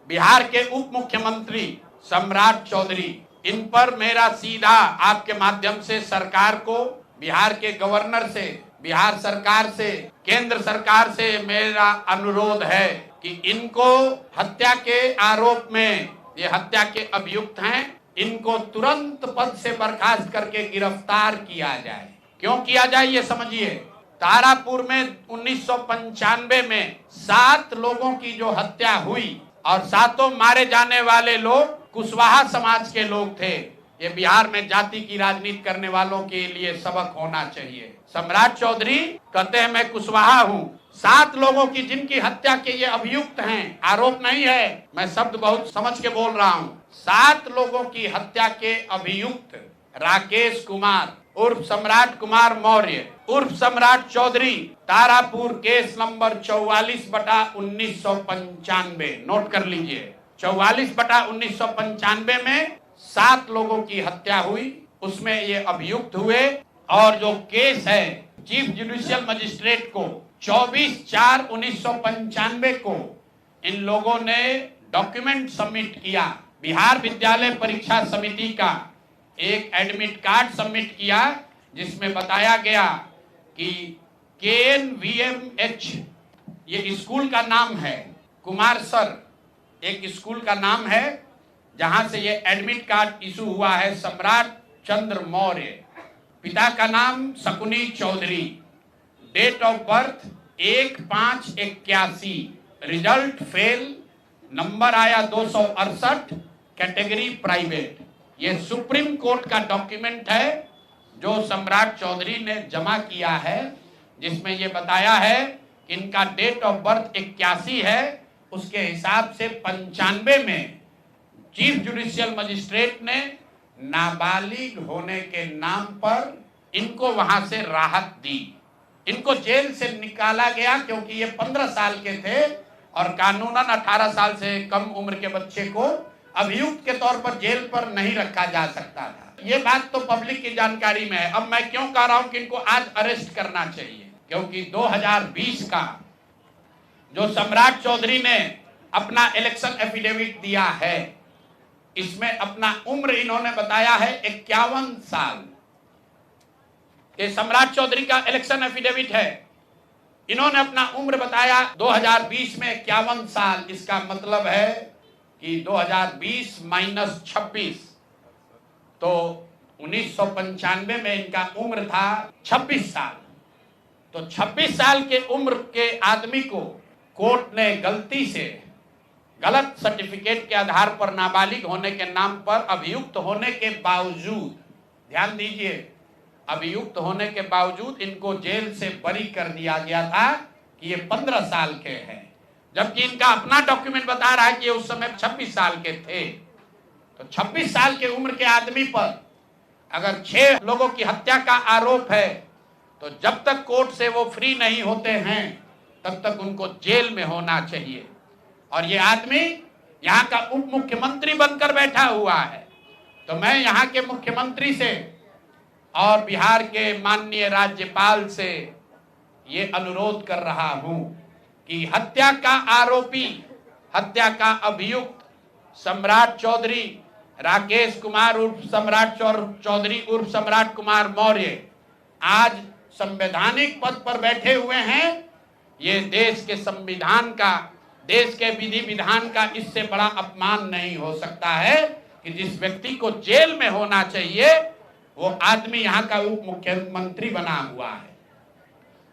बिहार के उप मुख्यमंत्री सम्राट चौधरी, इन पर मेरा सीधा आपके माध्यम से सरकार को, बिहार के गवर्नर से, बिहार सरकार से, केंद्र सरकार से मेरा अनुरोध है कि इनको हत्या के आरोप में, ये हत्या के अभियुक्त हैं, इनको तुरंत पद से बर्खास्त करके गिरफ्तार किया जाए। क्यों किया जाए ये समझिए। तारापुर में 1995 में 7 लोगों की जो हत्या हुई और 7 मारे जाने वाले लोग कुशवाहा समाज के लोग थे। ये बिहार में जाति की राजनीति करने वालों के लिए सबक होना चाहिए। सम्राट चौधरी कहते हैं मैं कुशवाहा हूँ। 7 लोगों की जिनकी हत्या के ये अभियुक्त हैं, आरोप नहीं है, मैं शब्द बहुत समझ के बोल रहा हूँ। 7 लोगों की हत्या के अभियुक्त राकेश कुमार उर्फ सम्राट कुमार मौर्य उर्फ Samrat Chaudhary, Tarapur case number 44/1995, note कर लीजिए। 44/1995 में 7 लोगों की हत्या हुई, उसमें ये अभियुक्त हुए और जो केस है चीफ जुडिशियल मजिस्ट्रेट को 24/4/1995 को इन लोगों ने डॉक्यूमेंट सबमिट किया। बिहार विद्यालय परीक्षा समिति का एक एडमिट कार्ड सबमिट किया जिसमें बताया गया कि KNVMH ये स्कूल का नाम है, कुमार सर एक स्कूल का नाम है जहां से ये एडमिट कार्ड इशू हुआ है। सम्राट चंद्र मौर्य, पिता का नाम Shakuni Chaudhary, date of birth 1/5/81, result fail, number आया 268, कैटेगरी प्राइवेट। ये सुप्रीम कोर्ट का डॉक्यूमेंट है जो सम्राट चौधरी ने जमा किया है, जिसमें ये बताया है कि इनका डेट ऑफ बर्थ 81 है, उसके हिसाब से 95 में चीफ जुडिशियल मजिस्ट्रेट ने नाबालिग होने के नाम पर इनको वहां से राहत दी। इनको जेल से निकाला गया क्योंकि ये 15 साल के थे और कानूनन 18 साल से कम उम्र के बच्चे को अभियुक्त के तौर पर जेल पर नहीं रखा जा सकता था। ये बात तो पब्लिक की जानकारी में है। अब मैं क्यों कह रहा हूं कि इनको आज अरेस्ट करना चाहिए, क्योंकि 2020 का जो सम्राट चौधरी ने अपना इलेक्शन एफिडेविट दिया है, इसमें अपना उम्र इन्होंने बताया है 51 साल। ये सम्राट चौधरी का इलेक्शन एफिडेविट है। इन्होंने अपना उम्र बताया 2020 में 51 साल। इसका मतलब है कि 2020 - 26, तो 1995 में इनका उम्र था 26 साल। तो 26 साल के उम्र के आदमी को कोर्ट ने गलती से गलत सर्टिफिकेट के आधार पर नाबालिग होने के नाम पर अभियुक्त होने के बावजूद, ध्यान दीजिए, अभियुक्त होने के बावजूद इनको जेल से बरी कर दिया गया था कि ये 15 साल के हैं, जबकि इनका अपना डॉक्यूमेंट बता रहा है कि ये उस समय 26 साल के थे। तो 26 साल के उम्र के आदमी पर अगर 6 लोगों की हत्या का आरोप है तो जब तक कोर्ट से वो फ्री नहीं होते हैं तब तक उनको जेल में होना चाहिए। और ये आदमी यहाँ का उप मुख्यमंत्री बनकर बैठा हुआ है। तो मैं यहाँ के मुख्यमंत्री से और बिहार के माननीय राज्यपाल से ये अनुरोध कर रहा हूँ कि हत्या का आरोपी, हत्या का अभियुक्त सम्राट चौधरी, राकेश कुमार उर्फ सम्राट चौधरी उर्फ सम्राट कुमार मौर्य आज संवैधानिक पद पर बैठे हुए हैं। ये देश के संविधान का, देश के विधि विधान का इससे बड़ा अपमान नहीं हो सकता है कि जिस व्यक्ति को जेल में होना चाहिए वो आदमी यहाँ का उप मुख्यमंत्री बना हुआ है।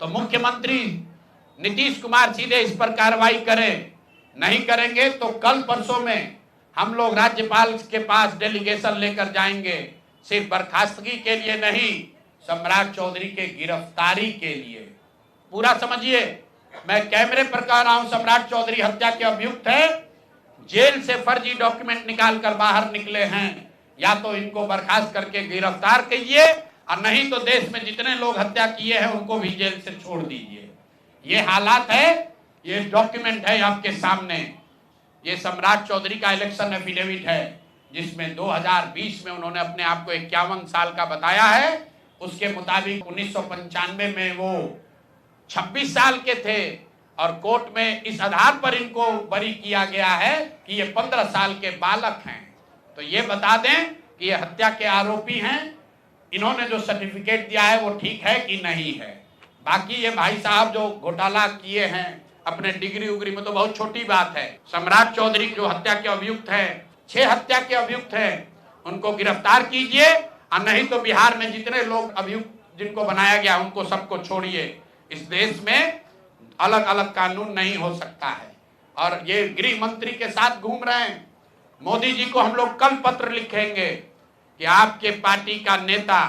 तो मुख्यमंत्री नीतीश कुमार सीधे इस पर कार्रवाई करें। नहीं करेंगे तो कल परसों में हम लोग राज्यपाल के पास डेलीगेशन लेकर जाएंगे, सिर्फ बर्खास्तगी के लिए नहीं, सम्राट चौधरी के गिरफ्तारी के लिए। पूरा समझिए, मैं कैमरे पर कह रहा हूं, सम्राट चौधरी हत्या के अभियुक्त है, जेल से फर्जी डॉक्यूमेंट निकाल कर बाहर निकले हैं। या तो इनको बर्खास्त करके गिरफ्तार कीजिए और नहीं तो देश में जितने लोग हत्या किए हैं उनको भी जेल से छोड़ दीजिए। ये हालात है, ये डॉक्यूमेंट है आपके सामने। ये सम्राट चौधरी का इलेक्शन एफिडेविट है जिसमें 2020 में उन्होंने अपने आप को 51 साल का बताया है। उसके मुताबिक 1995 में वो 26 साल के थे और कोर्ट में इस आधार पर इनको बरी किया गया है कि ये 15 साल के बालक हैं। तो ये बता दें कि ये हत्या के आरोपी हैं, इन्होंने जो सर्टिफिकेट दिया है वो ठीक है कि नहीं है। बाकी ये भाई साहब जो घोटाला किए हैं अपने डिग्री उग्री में, तो बहुत छोटी बात है। सम्राट चौधरी जो हत्या के अभियुक्त है, 6 हत्या के अभियुक्त हैं, उनको गिरफ्तार कीजिए, और नहीं तो बिहार में जितने लोग अभियुक्त जिनको बनाया गया उनको सबको छोड़िए। इस देश में अलग अलग कानून नहीं हो सकता है। और ये गृह मंत्री के साथ घूम रहे हैं। मोदी जी को हम लोग कल पत्र लिखेंगे कि आपके पार्टी का नेता,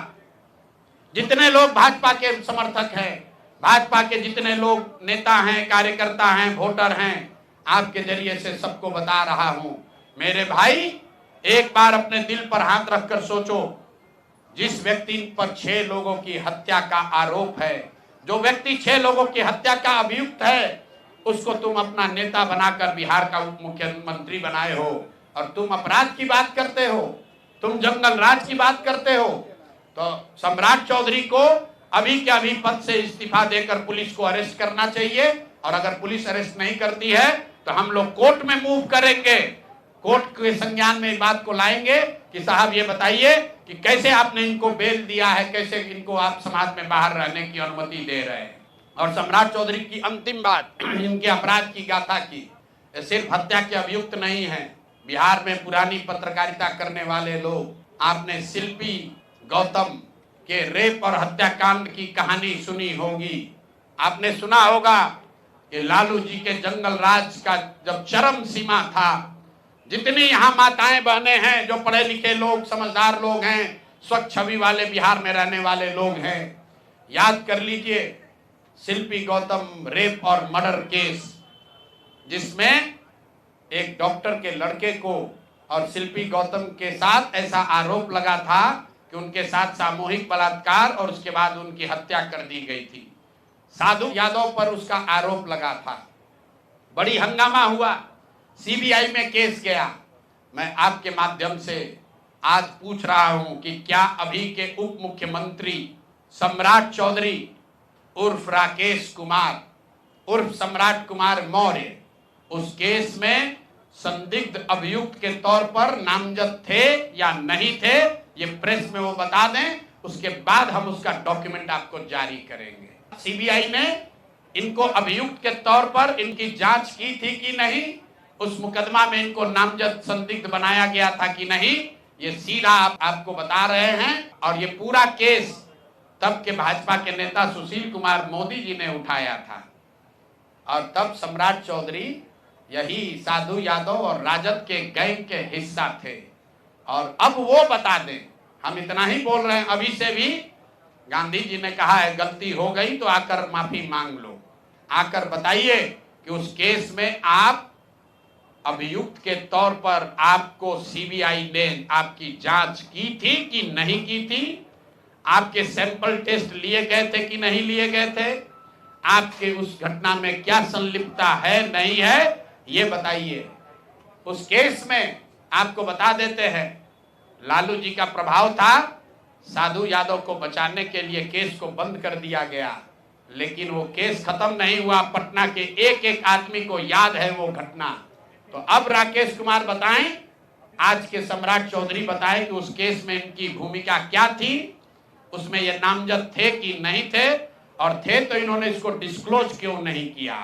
जितने लोग भाजपा के समर्थक हैं, भाजपा के जितने लोग नेता हैं, कार्यकर्ता हैं, वोटर हैं, आपके जरिए से सबको बता रहा हूं, मेरे भाई एक बार अपने दिल पर हाथ रखकर सोचो, जिस व्यक्ति पर 6 लोगों की हत्या का आरोप है, जो व्यक्ति 6 लोगों की हत्या का अभियुक्त है, उसको तुम अपना नेता बनाकर बिहार का उप मुख्यमंत्री बनाए हो, और तुम अपराध की बात करते हो, तुम जंगल राज की बात करते हो। तो सम्राट चौधरी को अभी के अभी पद से इस्तीफा देकर पुलिस को अरेस्ट करना चाहिए, और अगर पुलिस अरेस्ट नहीं करती है तो हम लोग कोर्ट में मूव करेंगे, कोर्ट के संज्ञान में बात को लाएंगे कि साहब ये बताइए कि कैसे आपने इनको बेल दिया है, कैसे इनको आप समाज में बाहर रहने की अनुमति दे रहे हैं। और सम्राट चौधरी की अंतिम बात, इनके अपराध की गाथा की, सिर्फ हत्या के अभियुक्त नहीं है। बिहार में पुरानी पत्रकारिता करने वाले लोग, आपने शिल्पी गौतम के रेप और हत्याकांड की कहानी सुनी होगी। आपने सुना होगा कि लालू जी के जंगल राज का जब चरम सीमा था, जितनी यहाँ माताएं बहनें हैं, जो पढ़े लिखे लोग, समझदार लोग हैं, स्वच्छ छवि वाले बिहार में रहने वाले लोग हैं, याद कर लीजिए शिल्पी गौतम रेप और मर्डर केस, जिसमें एक डॉक्टर के लड़के को और शिल्पी गौतम के साथ ऐसा आरोप लगा था कि उनके साथ सामूहिक बलात्कार और उसके बाद उनकी हत्या कर दी गई थी। साधु यादव पर उसका आरोप लगा था, बड़ी हंगामा हुआ, सीबीआई में केस गया। मैं आपके माध्यम से आज पूछ रहा हूं कि क्या अभी के उप मुख्यमंत्री सम्राट चौधरी उर्फ राकेश कुमार उर्फ सम्राट कुमार मौर्य उस केस में संदिग्ध अभियुक्त के तौर पर नामजद थे या नहीं थे, ये प्रेस में वो बता दें, उसके बाद हम उसका डॉक्यूमेंट आपको जारी करेंगे। सीबीआई ने इनको अभियुक्त के तौर पर इनकी जांच की थी कि नहीं, उस मुकदमा में इनको नामजद संदिग्ध बनाया गया था कि नहीं, ये सीधा आपको बता रहे हैं। और ये पूरा केस तब के भाजपा के नेता सुशील कुमार मोदी जी ने उठाया था, और तब सम्राट चौधरी यही साधु यादव और राजद के गैंग के हिस्सा थे। और अब वो बता दें, हम इतना ही बोल रहे हैं, अभी से भी गांधी जी ने कहा है गलती हो गई तो आकर माफी मांग लो, आकर बताइए कि उस केस में आप अभियुक्त के तौर पर आपको सीबीआई ने आपकी जांच की थी कि नहीं की थी, आपके सैंपल टेस्ट लिए गए थे कि नहीं लिए गए थे, आपके उस घटना में क्या संलिप्तता है नहीं है, ये बताइए। उस केस में आपको बता देते हैं, लालू जी का प्रभाव था, साधु यादव को बचाने के लिए केस को बंद कर दिया गया, लेकिन वो केस खत्म नहीं हुआ। पटना के एक एक आदमी को याद है वो घटना। तो अब राकेश कुमार बताएं, आज के सम्राट चौधरी बताएं कि उस केस में इनकी भूमिका क्या थी, उसमें ये नामजद थे कि नहीं थे, और थे तो इन्होंने इसको डिस्क्लोज क्यों नहीं किया।